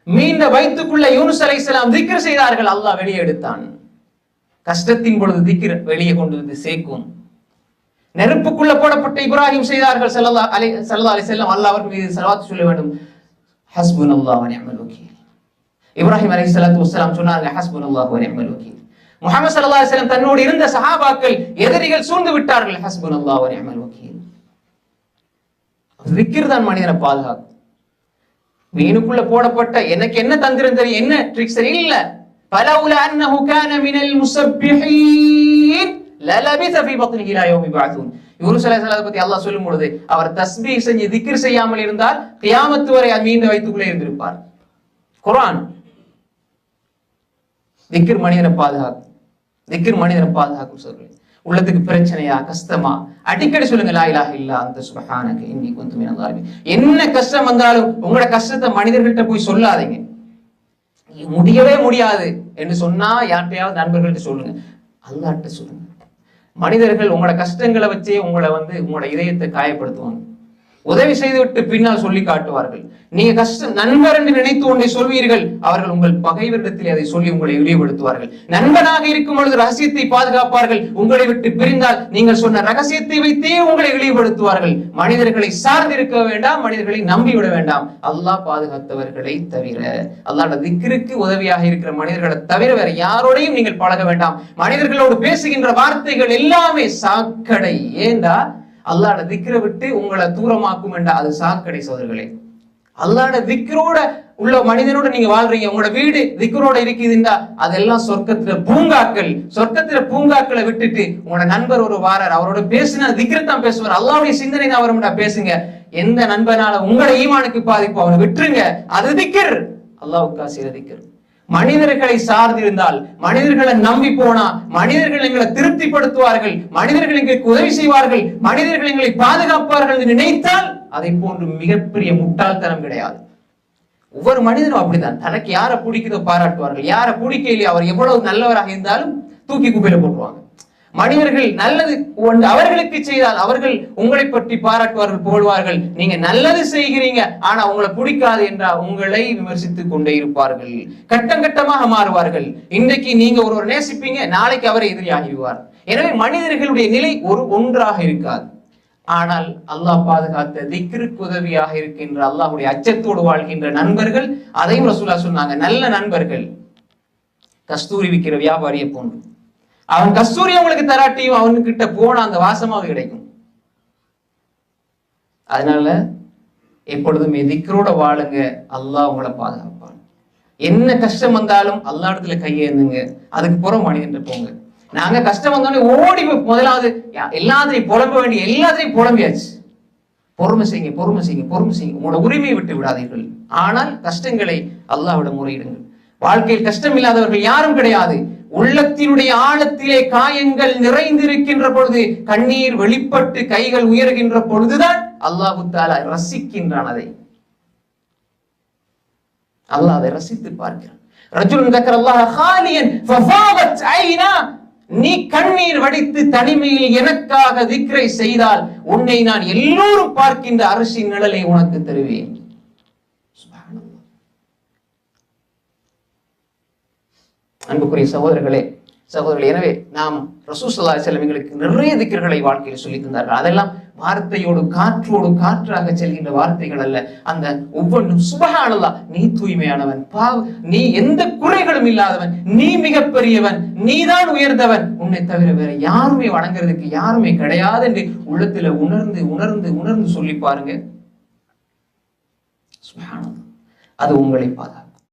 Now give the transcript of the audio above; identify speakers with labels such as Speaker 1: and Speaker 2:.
Speaker 1: மீண்ட வயிற்றுக்குள்ள யூனுஸ் அலைஹிஸ்ஸலாம் திக்ர் செய்தார்கள், அல்லாஹ் வெளியே எடுத்தான். கஷ்டத்தின் பொழுது திக்ர் வெளியே கொண்டு வந்து சேர்க்கும். நெருப்புக்குள்ள போடப்பட்ட இப்ராஹிம் செய்தார்கள் ஸல்லல்லாஹு அலைஹி வஸல்லம், அல்லாஹ் அவர் மீது ஸலவாத் சொல்ல வேண்டும். ஹஸ்புனல்லாஹு வ நிஅமல் வக்கீல். இப்ராஹிம் அலைஹிஸ்ஸலாத்து வஸ்ஸலாம் சொன்னார்கள் ஹஸ்புனல்லாஹு வ நிஅமல் வக்கீல். முஹம்மது ஸல்லல்லாஹு அலைஹி வஸல்லம் தன்னோடு இருந்த சஹாபாக்கள் எதிரிகள் சூழ்ந்து விட்டார்கள், ஹஸ்புனல்லாஹு வ நிஅமல் வக்கீல். திக்ர் தான் மனிதனை பாதுகாக்கும். மீனுக்குள்ள போடப்பட்ட எனக்கு என்ன தந்திரம் தெரியும், என்ன ட்ரிக்ஸ் இல்ல. ஃபலௌலா அன்னஹு கான மினல் முஸப்பிஹீன் லலபிஸ ஃபீ பத்னிஹி இலா யௌமி யபஅஸூன். யூனுஸ் அலைஹிஸ்ஸலாம் பத்தி அல்லாஹ் சொல்லும் பொழுது அவர் தஸ்பீஹ் செஞ்சு திக்ர் செய்யாமல் இருந்தால் கியாமத் வரை மீண்ட வயிற்றுக்குள்ளே இருந்திருப்பார். குர்ஆன் திக்ர் மனிதனை பாதுகாக்கும். திக்ர் மனிதனை பாதுகாக்கும். சொல்றேன், உள்ளத்துக்கு பிரச்சனையா கஷ்டமா அடிக்கடி சொல்லுங்க லா இலாஹ இல்லா அன்த சுப்ஹானக இன்னி குன்து மினல் ஸாலிமீன். என்ன கஷ்டம் வந்தாலும் உங்களோட கஷ்டத்தை மனிதர்கள்ட்ட போய் சொல்லாதீங்க. முடியவே முடியாது என்று சொன்னா யார்கிட்டயாவது நண்பர்கள்ட்ட சொல்லுங்க, அல்லாஹ்ட்ட சொல்லுங்க. மனிதர்கள் உங்களோட கஷ்டங்களை வச்சே உங்களை உங்களோட இதயத்தை காயப்படுத்துவாங்க. உதவி செய்துவிட்டு பின்னால் சொல்லி காட்டுவார்கள். நீங்க கஷ்டம் நண்பர் என்று நினைத்து ஒன்றை சொல்வீர்கள், அவர்கள் உங்கள் பகைவரிடத்தில் அதை சொல்லி உங்களை இழிவுபடுத்துவார்கள். நண்பனாக இருக்கும் பொழுது ரகசியத்தை பாதுகாப்பார்கள், உங்களை விட்டு பிரிந்தால் நீங்கள் சொன்ன ரகசியத்தை வைத்தே உங்களை இழிவுபடுத்துவார்கள். மனிதர்களை சார்ந்திருக்க வேண்டாம், மனிதர்களை நம்பிவிட வேண்டாம். அல்லாஹ் பாதுகாத்தவர்களை தவிர, அல்லாஹ்வுடைய திக்ருக்கு உதவியாக இருக்கிற மனிதர்களை தவிர வேற யாரோடையும் நீங்கள் பழக வேண்டாம். மனிதர்களோடு பேசுகின்ற வார்த்தைகள் எல்லாமே சாக்கடை. ஏண்டா அல்லாஹ்வுடைய திக்ரை விட்டு உங்களை தூரமாக்கும் என்றா அது சாக்கடை சோதர்களே. அல்லாஹ்வுடைய திக்ரோட உள்ள மனிதனோட நீங்க வாழ்றீங்க, உங்களோட வீடு திக்ரோட இருக்குதுண்டா அதெல்லாம் சொர்க்கத்துல பூங்காக்கள். சொர்க்கத்துல பூங்காக்களை விட்டுட்டு உங்களோட நண்பர் ஒரு வாரர், அவரோட பேசினா திக்ரத்தான் பேசுவார், அல்லாஹ்வுடைய சிந்தனை தான் வரும்டா பேசுங்க. எந்த நண்பனால உங்களோட ஈமானுக்கு பாதிப்பு அவனை விட்டுருங்க, அது திக்ர், அல்லாஹ்வுக்கா செய்த திக்ர். மனிதர்களை சார்ந்திருந்தால், மனிதர்களை நம்பி போனா மனிதர்கள் எங்களை திருப்திப்படுத்துவார்கள், மனிதர்கள் எங்களுக்கு உதவி செய்வார்கள், மனிதர்கள் எங்களை பாதுகாப்பார்கள் என்று நினைத்தால் அதை போன்று மிகப்பெரிய முட்டாள்தனம் கிடையாது. ஒவ்வொரு மனிதனும் அப்படித்தான். தனக்கு யாரை பிடிக்குதோ பாராட்டுவார்கள், யாரை பிடிக்கலையோ அவர் எவ்வளவு நல்லவராக இருந்தாலும் தூக்கி குப்பையில போட்டுருவாங்க. மனிதர்கள் நல்லது அவர்களுக்கு செய்தால் அவர்கள் உங்களை பற்றி பாராட்டுவார்கள், புகழ்வார்கள். நீங்க நல்லது செய்கிறீங்க ஆனா உங்களை பிடிக்காது என்றால் உங்களை விமர்சித்துக் கொண்டே இருப்பார்கள், கட்டம் கட்டமாக மாறுவார்கள். இன்றைக்கு நீங்க ஒருவர் நேசிப்பீங்க, நாளைக்கு அவரை எதிரியாகிடுவார். எனவே மனிதர்களுடைய நிலை ஒன்றாக இருக்காது. ஆனால் அல்லாஹ் பாதுகாத்த திக்ருக்கு உதவியாக இருக்கின்ற அல்லாஹ்வுடைய அச்சத்தோடு வாழ்கின்ற நண்பர்கள், அதையும் ரசூலுல்லாஹ் சொன்னாங்க, நல்ல நண்பர்கள் கஸ்தூரி விற்கிற வியாபாரியை போன்று. அவன் கஸ்தூரி உங்களுக்கு தராட்டியும் அவனுக்கிட்ட போன அந்த வாசமாவது கிடைக்கும். அதனால எப்பொழுதுமே திக்ரோட வாழுங்க, அல்லாஹ் உங்களை பாதுகாப்பான். என்ன கஷ்டம் வந்தாலும் அல்லாஹ் இடத்துல கையேந்துங்க, அதுக்கு புறம் மனிதன் போங்க. நாங்க கஷ்டம் வந்தோடனே ஓடி முதலாவது எல்லாத்தையும் புலம்ப வேண்டிய எல்லாத்தையும் புலம்பியாச்சு. பொறுமை செய்யுங்க, பொறுமை செய்யுங்க, பொறுமை செய்யுங்க, உங்களோட உரிமையை விட்டு விடாதீர்கள். ஆனால் கஷ்டங்களை அல்லாஹ்விடம் முறையிடுங்கள். வாழ்க்கையில் கஷ்டம் இல்லாதவர்கள் யாரும் கிடையாது. உள்ளத்தினுடைய ஆழத்திலே காயங்கள் நிறைந்திருக்கின்ற பொழுது, கண்ணீர் வெளிப்பட்டு கைகள் உயர்கின்ற பொழுதுதான் அல்லாஹ் தஆலா ரசிக்கின்றான். அதை அல்லாஹ் அதை ரசித்து பார்க்கிறான். ரஜுலுன் தக்கரல்லாஹ காலியன் ஃபஃபாதத் ஐனா, நீ கண்ணீர் வடித்து தனிமையில் எனக்காக திக்ரை செய்தால் உன்னை நான் எல்லோரும் பார்க்கின்ற அரிசின் நிழலை உனக்கு தருவேன். அன்புக்குரிய சகோதரர்களே, எனவே நாம் ரசூல் ஸல்லல்லாஹு அலைஹி வஸல்லம் எங்களுக்கு நிறைய திக்ர்களை வாழ்க்கையில் சொல்லி தந்தார்கள். அதெல்லாம் வார்த்தையோடு காற்றோடு காற்றாக செல்கின்ற வார்த்தைகள் அல்ல. அந்த ஒவ்வொன்றும் சுப்ஹானல்லாஹ், நீ தூய்மையானவன், நீ எந்த குறைகளும் இல்லாதவன், நீ மிகப்பெரியவன், நீதான் உயர்ந்தவன், உன்னை தவிர வேற யாருமே வணங்குறதுக்கு யாருமே கிடையாது என்று உள்ளத்துல உணர்ந்து உணர்ந்து உணர்ந்து சொல்லி பாருங்க. சுப்ஹானல்லாஹ், அது உங்களை பாதுகாக்கும்.